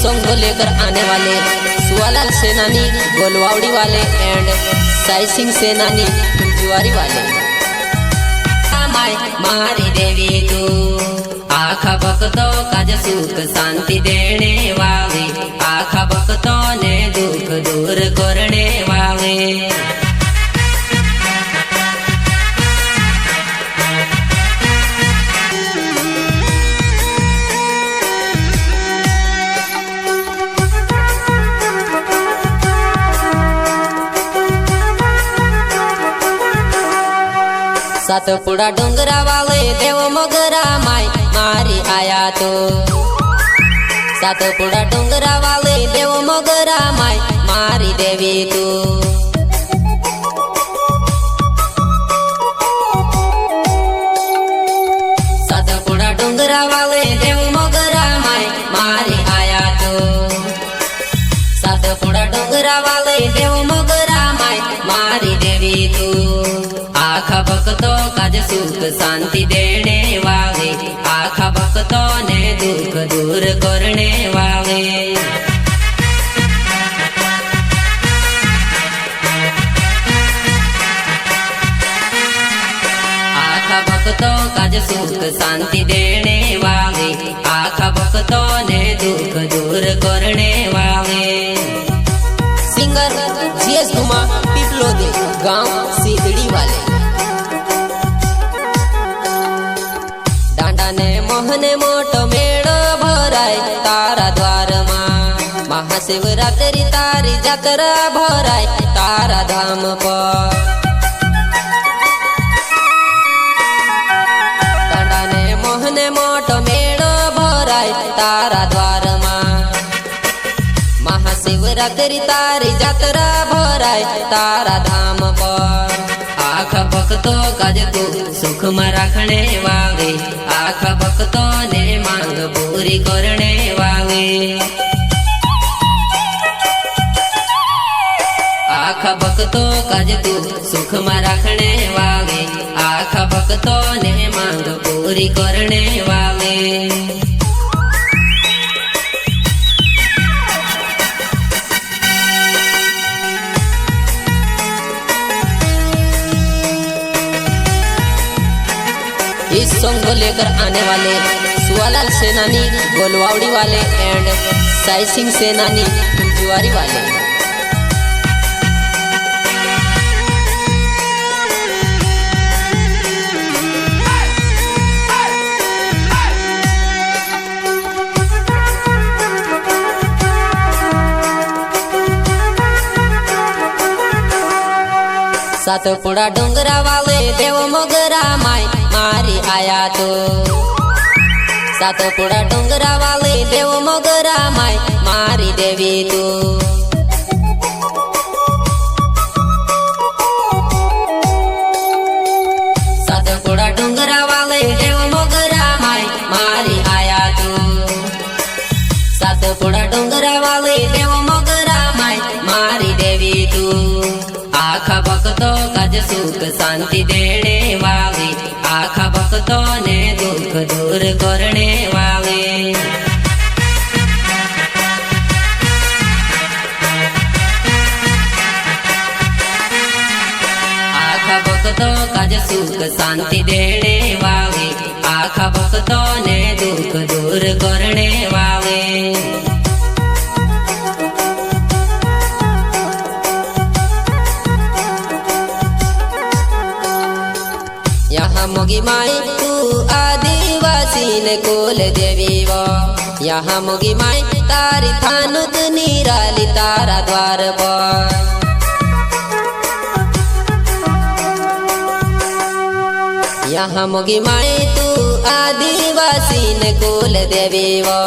Song को लेकर आने वाले सुवालाल सेनानी गोलवावड़ी वाले एंड साई सिंह सेनानी जुआरी वाले। मारी देवी तू आखा भक्तों का जो सुख शांति देने वाली, आखा भक्तों ने दुख दूर करने वाले। सातपुड़ा डोंगरा वाले देव मगरा माई मारी आया तो, सातपुड़ा डोंगरा वाले देव मगरा माई मारी देवी तू। सातपुड़ा डोंगरा वाले देव मगरा माई मारी आया तो, सातपुड़ा डोंगरा वाले देव मगरा माई मारी देवी तू। आखा भक्तों का जो सुख शांति देने वाले, आखा भक्तों ने दुख दूर करने वाले। आखा भक्तों का जो सुख शांति देने वाले, आखा भक्तों ने दुख दूर करने वाले। सिंगर जीएस धुमा पिपलोदे गांव सीधड़ी वाले। मोहने मोटो मेड़ो भराय तारा द्वार में, महाशिवरात्रि तारी जात्रा भराय तारा धाम पर। दांडाने मोहने मोटो मेड़ो भराय तारा द्वार में, महाशिवरात्रि तारी जात्रा भराय तारा धाम पर। आखा भक्तों का जो तू सुख में रखने वाले, आखा भक्तों ने मांग पूरी करने वाले। आखा भक्तों का जो तू सुख में रखने वाले, आखा भक्तों ने मांग पूरी करने वाले। इस सॉन्ग को लेकर आने वाले सुवालाल सेनानी गोलवावड़ी वाले एंड साई सिंह सेनानी जुआरी वाले। सातपुड़ा डोंगरा वाले देव मगरा माई मारी आया तो, सातपुड़ा डोंगरा वाले देव मगरा माई मारी देवी तू। सातपुड़ा डोंगरा वाले देव मगरा माई मारी आया तो, सातपुड़ा डोंगरा वाले देव मगरा माई मारी देवी तू। आखा भक्तों का जो सुख शांति देने वाले, आखा भक्तों ने दुख दूर करने वाले। आखा भक्तों का जो सुख शांति देने वाले, आखा भक्तों ने दुख दूर करने वाले। यहाँ मोगी माई तू आदिवासी ने कोल देवी वो, यहाँ मोगी माई तारी थानुत निराली तारा द्वार पर। यहाँ मोगी माई तू आदिवासी ने कोल देवी वो,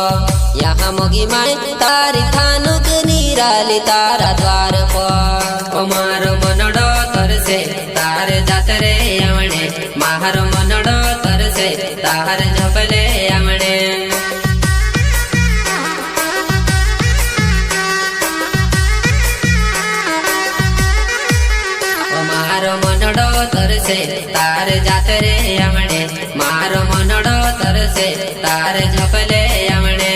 यहाँ मोगी माई तारी थानुत निराली तारा द्वार पर। मारो मनडो तरसे तार जातरे आवणे, मारो मनडो तरसे तार झपले आवणे। मारो मनडो तरसे तार जातरे आवणे, मारो मनडो तरसे तार झपले आवणे।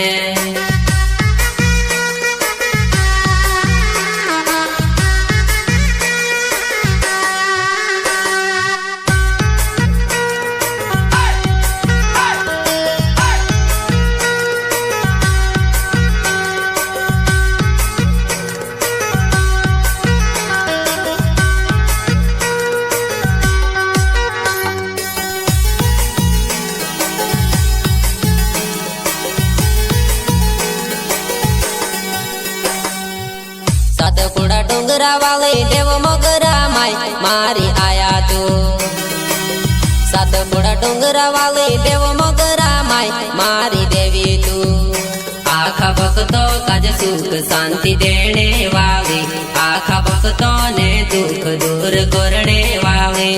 माय मारी आया तू सातपुड़ा डोंगरा वाले देव मोगरा माय मारी देवी तू आखा भक्तों काज सुख शांति देने वाली आखा भक्तों ने दुख दूर करने वाले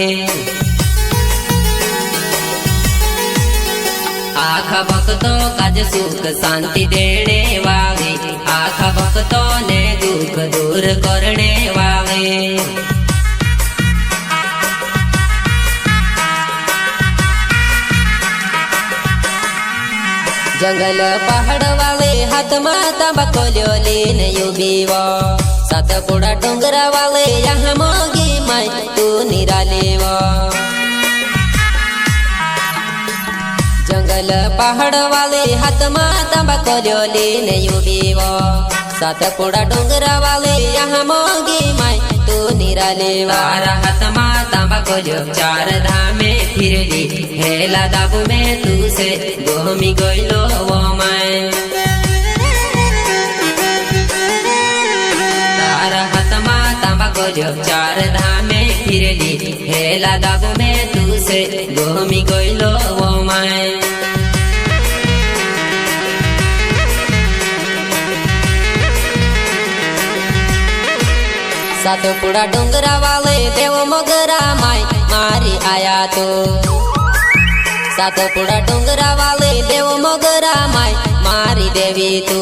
आखा भक्तों काज सुख शांति देने वाली आखा भक्तों ने दुख दूर करने वाले जंगल पहाड़ वाले हाथ माता बकोल्यो लेने युबीव सातपुड़ा डोंगरा वाले यहाँ मोगी माय तू निरालेव जंगल पहाड़ वाले हाथ माता बकोल्यो लेने युबीव सातपुड़ा डोंगरा वाले यहाँ मोगी माय तू निरालेव हाथ माता बकोल्यो चार धामे फिरली हेला दाबू में तू से गोमी गोइलो वो माय तारा हाथ माता बकोल्यो चार धामे फिरली हेला दाबू में तू से गोमी गोइलो वो माय सातपुड़ा डोंगरा वाले देव मोगरा माय मारी आया तो सातपुड़ा डोंगरा वाले देव मोगरा माय मारी देवी तू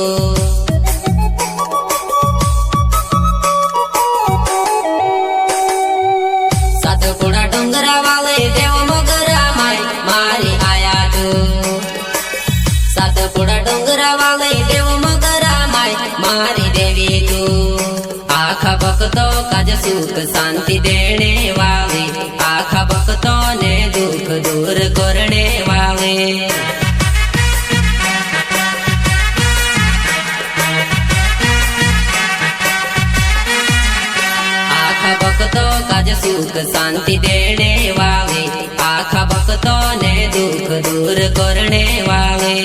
सातपुड़ा डोंगरा वाले देव मोगरा माय मारी आया तू सातपुड़ा डोंगरा वाले देव मोगरा माय मारी देवी तू आखा भक्तों काज सुख शांति देने वाले आखा भक्तों ने दुख दूर करने वाले आखा भक्तों काज सुख शांति देने वाले आखा भक्तों ने दुख दूर करने वाले